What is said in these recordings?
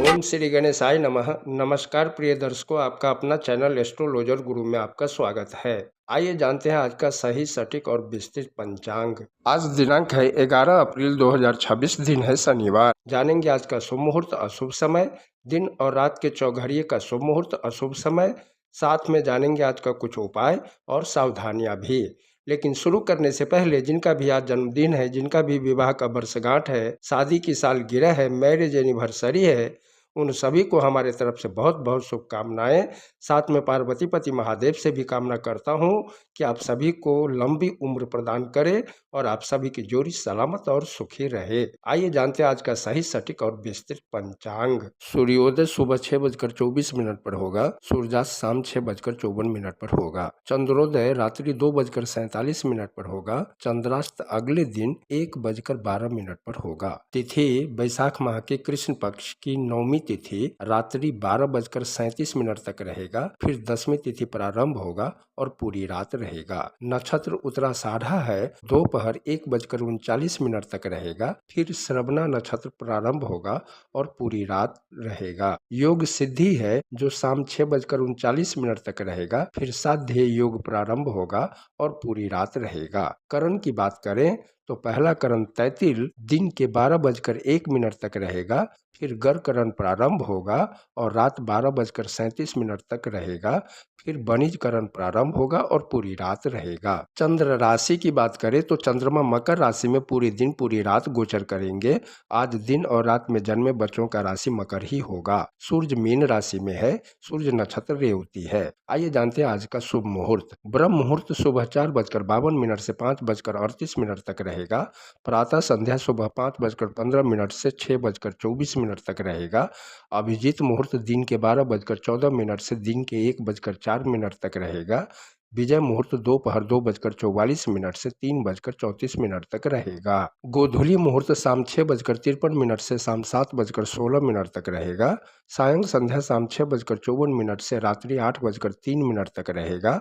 ओम श्री गणेशाय नमः। नमस्कार प्रिय दर्शकों, आपका अपना चैनल एस्ट्रोलॉजर गुरु में आपका स्वागत है। आइए जानते हैं आज का सही, सटीक और विस्तृत पंचांग। आज दिनांक है 11 अप्रैल 2026, दिन है शनिवार। जानेंगे आज का शुभ मुहूर्त, अशुभ समय, दिन और रात के चौघड़िए का शुभ मुहूर्त, अशुभ समय। साथ में जानेंगे आज का कुछ उपाय और सावधानियां भी। लेकिन शुरू करने से पहले जिनका भी आज जन्मदिन है, जिनका भी विवाह का वर्षगांठ है, शादी की सालगिरह है, मैरिज एनिवर्सरी है, उन सभी को हमारे तरफ से बहुत बहुत शुभकामनाएं। साथ में पार्वती पति महादेव से भी कामना करता हूं कि आप सभी को लंबी उम्र प्रदान करे और आप सभी की जोड़ी सलामत और सुखी रहे। आइए जानते हैं आज का सही, सटीक और विस्तृत पंचांग। सूर्योदय सुबह 6:24 पर होगा। सूर्यास्त शाम 6:54 पर होगा। चंद्रोदय रात्रि 2:47 पर होगा। चंद्रास्त अगले दिन 1:12 पर होगा। तिथि बैसाख माह के कृष्ण पक्ष की नौमी तिथि रात्रि 12:37 तक रहेगा। फिर 10वीं तिथि प्रारंभ होगा और पूरी रात रहेगा। नक्षत्र उत्तराषाढ़ा है, दोपहर 1:39 तक रहेगा। फिर श्रवणा नक्षत्र प्रारंभ होगा और पूरी रात रहेगा। योग सिद्धि है जो शाम 6:39 तक रहेगा। फिर साध्य योग प्रारंभ होगा और पूरी रात रहेगा। करण की बात करें तो पहला करण तैतिल दिन के 12:01 तक रहेगा। फिर गर करण प्रारंभ होगा और रात 12:37 तक रहेगा। फिर वणिज करण प्रारंभ होगा और पूरी रात रहेगा। चंद्र राशि की बात करें तो चंद्रमा मकर राशि में पूरे दिन पूरी रात गोचर करेंगे। आज दिन और रात में जन्मे बच्चों का राशि मकर ही होगा। सूर्य मीन राशि में है। सूर्य नक्षत्र रेवती है। आइए जानते हैं आज का शुभ मुहूर्त। ब्रह्म मुहूर्त सुबह 4:52 से 5:38 तक रहेगा। प्रातः संध्या सुबह 5:15 से 6:24 तक रहेगा। अभिजीत मुहूर्त दिन के 12:14 से दिन के 1:04 तक रहेगा। विजय मुहूर्त दोपहर 2:44 से 3:34 तक रहेगा। गोधूली मुहूर्त शाम 6:53 से शाम 7:16 तक रहेगा। सायं संध्या शाम 6:54 से रात्रि 8:03 तक रहेगा।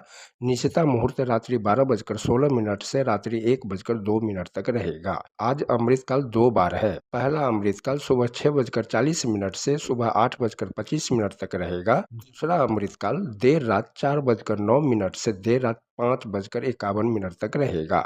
निशिता मुहूर्त रात्रि 12:16 से रात्रि 1:02 तक रहेगा। आज अमृतकाल 2 बार है। पहला अमृतकाल सुबह 6:40 से सुबह 8:25 तक रहेगा। दूसरा अमृतकाल देर रात 4:09 से देर रात 5:51 तक रहेगा।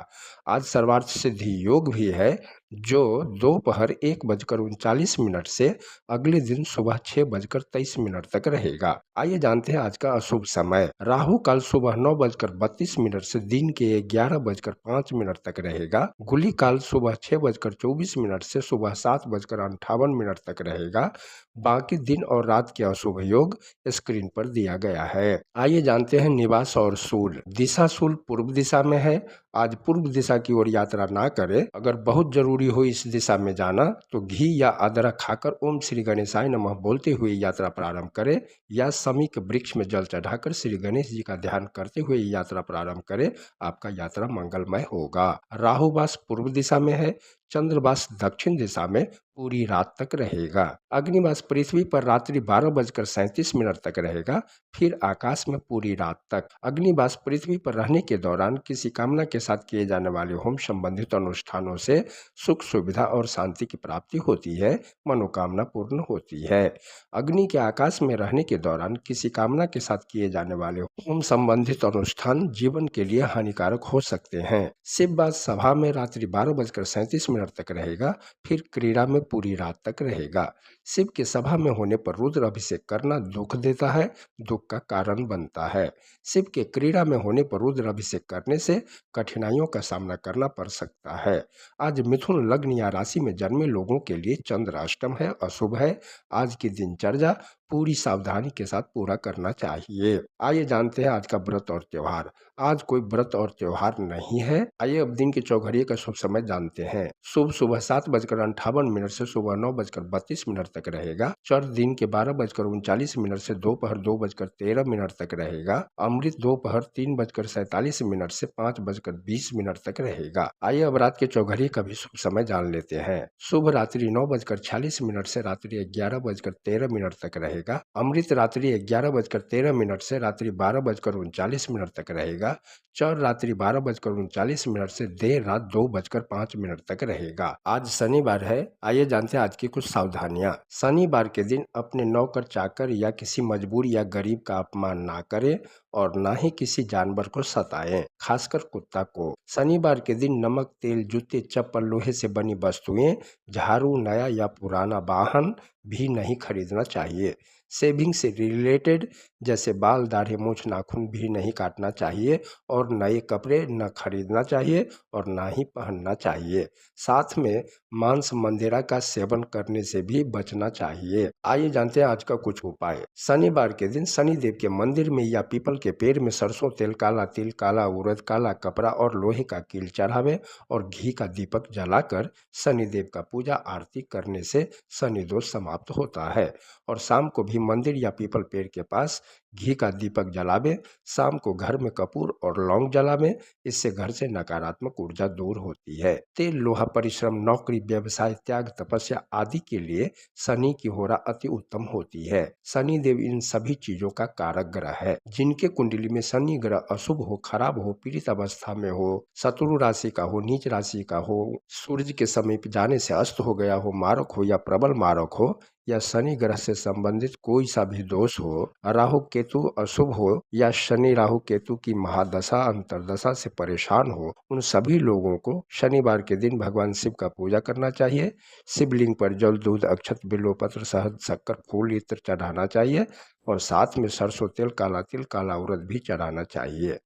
आज सर्वार्थ सिद्धि योग भी है जो दोपहर 1:39 से अगले दिन सुबह 6:23 तक रहेगा। आइए जानते हैं आज का अशुभ समय। राहु काल सुबह 9:32 से दिन के 11:05 तक रहेगा। गुली काल सुबह 6:24 से सुबह 7:58 तक रहेगा। बाकी दिन और रात के अशुभ योग स्क्रीन पर दिया गया है। आइए जानते हैं निवास और शूल। दिशा शूल पूर्व दिशा में है। आज पूर्व दिशा की ओर यात्रा ना करें। अगर बहुत जरूरी हो इस दिशा में जाना तो घी या अदरक खाकर ओम श्री गणेशाय नमः बोलते हुए यात्रा प्रारंभ करें, या शमी के वृक्ष में जल चढ़ाकर श्री गणेश जी का ध्यान करते हुए यात्रा प्रारंभ करें। आपका यात्रा मंगलमय होगा। राहुवास पूर्व दिशा में है। चंद्रवास दक्षिण दिशा में पूरी रात तक रहेगा। अग्निवास पृथ्वी पर रात्रि 12:37 तक रहेगा। फिर आकाश में पूरी रात तक। अग्निवास पृथ्वी पर रहने के दौरान किसी कामना के साथ किए जाने वाले होम संबंधित अनुष्ठानों से सुख सुविधा और शांति की प्राप्ति होती है, मनोकामना पूर्ण होती है। अग्नि के आकाश में रहने के दौरान किसी कामना के साथ किए जाने वाले होम संबंधित अनुष्ठान जीवन के लिए हानिकारक हो सकते हैं। शिववास सभा में रात्रि 12:37 तक रहेगा। फिर क्रीड़ा में पूरी रात तक रहेगा। शिव के सभा में होने पर रुद्र अभिषेक करना दुख देता है, दुख का कारण बनता है। शिव के क्रीड़ा में होने पर रुद्र अभिषेक करने से कठिनाइयों का सामना करना पड़ सकता है। आज मिथुन लग्न या राशि में जन्मे लोगों के लिए चंद्र अष्टम है, अशुभ है। आज की दिनचर्या पूरी सावधानी के साथ पूरा करना चाहिए। आइए जानते हैं आज का व्रत और त्योहार। आज कोई व्रत और त्योहार नहीं है। आइए अब दिन के चौघड़िए का शुभ समय जानते हैं। शुभ सुबह 7:58 से सुबह 9:32 तक रहेगा। चर दिन के 12:39 से दोपहर 2:13 तक रहेगा। अमृत दोपहर 3:47 से 5:20 तक रहेगा। आइए अब रात के चौघड़िए का भी शुभ समय जान लेते हैं। शुभ रात्रि 9:46 से रात्रि 11:13 तक रहेगा। रहेगा। अमृत रात्रि 11:13 से रात्रि 12:39 तक रहेगा। चौर रात्रि 12:39 से देर रात 2:05 तक रहेगा। आज शनिवार है, आइए जानते हैं आज की कुछ सावधानियां। शनिवार के दिन अपने नौकर चाकर या किसी मजबूर या गरीब का अपमान ना करें और ना ही किसी जानवर को सताएं, खासकर कुत्ता को। शनिवार के दिन नमक, तेल, जूते, चप्पल, लोहे से बनी वस्तुएं, झाड़ू, नया या पुराना वाहन भी नहीं खरीदना चाहिए। सेविंग से रिलेटेड जैसे बाल, दाढ़ी, मूछ, नाखून भी नहीं काटना चाहिए और नए कपड़े न खरीदना चाहिए और ना ही पहनना चाहिए। साथ में मांस, मंदिरा का सेवन करने से भी बचना चाहिए। आइए जानते हैं आज का कुछ उपाय। शनिवार के दिन शनिदेव के मंदिर में या पीपल के पेड़ में सरसों तेल, काला तिल, काला उड़द, काला कपड़ा और लोहे का कील चढ़ावे और घी का दीपक जलाकर शनिदेव का पूजा आरती करने से शनि दोष समाप्त होता है। और शाम को भी मंदिर या पीपल पेड़ के पास घी का दीपक जलावे। शाम को घर में कपूर और लौंग जलावे, इससे घर से नकारात्मक ऊर्जा दूर होती है। तेल, लोहा, परिश्रम, नौकरी, व्यवसाय, त्याग, तपस्या आदि के लिए शनि की होरा अति उत्तम होती है। शनि देव इन सभी चीजों का कारक ग्रह है। जिनके कुंडली में शनि ग्रह अशुभ हो, खराब हो, पीड़ित अवस्था में हो, शत्रु राशि का हो, नीच राशि का हो, सूर्य के समीप जाने से अस्त हो गया हो, मारक हो या प्रबल मारक हो, या शनि ग्रह से संबंधित कोई सा भी दोष हो, राहु केतु अशुभ हो या शनि राहु केतु की महादशा अंतरदशा से परेशान हो, उन सभी लोगों को शनिवार के दिन भगवान शिव का पूजा करना चाहिए। शिवलिंग पर जल, दूध, अक्षत, बिल्वपत्र, शहद, शक्कर, फूल, इत्र चढ़ाना चाहिए और साथ में सरसों तेल, काला तिल, काला उड़द भी चढ़ाना चाहिए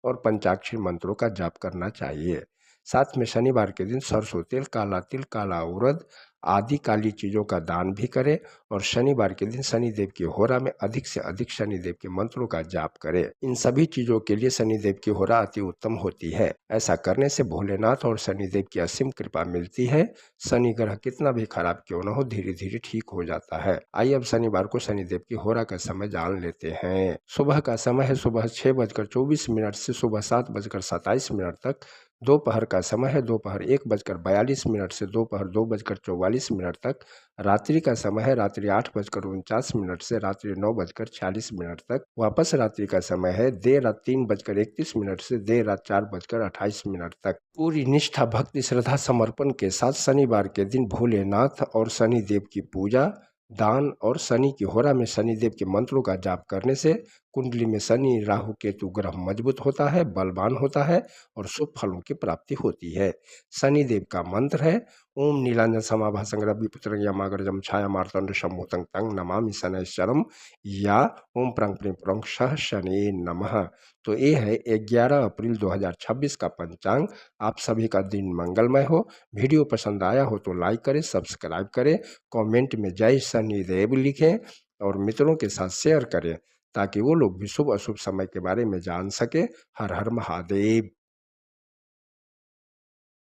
और पंचाक्षरी मंत्रों का जाप करना चाहिए। साथ में शनिवार के दिन सरसों तेल, काला तिल, काला उड़द आदि काली चीज़ों का दान भी करें और शनिवार के दिन शनिदेव की होरा में अधिक से अधिक शनिदेव के मंत्रों का जाप करें। इन सभी चीज़ों के लिए शनिदेव की होरा अति उत्तम होती है। ऐसा करने से भोलेनाथ और शनिदेव की असीम कृपा मिलती है। शनि ग्रह कितना भी खराब क्यों न हो, धीरे धीरे ठीक हो जाता है। आइए अब शनिवार को शनिदेव की होरा का समय जान लेते हैं। सुबह का समय है सुबह 6:24 से सुबह 7:27 तक। दोपहर का समय है दोपहर 1:42 से दोपहर 2:44 तक। रात्रि का समय है रात्रि 8:49 से रात्रि 9:46 तक। वापस रात्रि का समय है देर रात 3:31 से देर रात 4:28 तक। पूरी निष्ठा, भक्ति, श्रद्धा, समर्पण के साथ शनिवार के दिन भोलेनाथ और शनिदेव की पूजा, दान और शनि की होरा में शनिदेव के मंत्रों का जाप करने से कुंडली में शनि राहु केतु ग्रह मजबूत होता है, बलवान होता है और शुभ फलों की प्राप्ति होती है। शनिदेव का मंत्र है ओम नीलांजन समाभासं रविपुत्रं यमाग्रजं छाया मार्तंड शंभुतं तं नमामि शनैश्चरम या ओम प्रं प्रीं प्रं सह शनि नमः। तो ये है 11 अप्रैल 2026 का पंचांग। आप सभी का दिन मंगलमय हो। वीडियो पसंद आया हो तो लाइक करें, सब्सक्राइब करें, कमेंट में जय शनिदेव लिखें और मित्रों के साथ शेयर करें ताकि वो लोग भी शुभ अशुभ समय के बारे में जान सके। हर हर महादेव।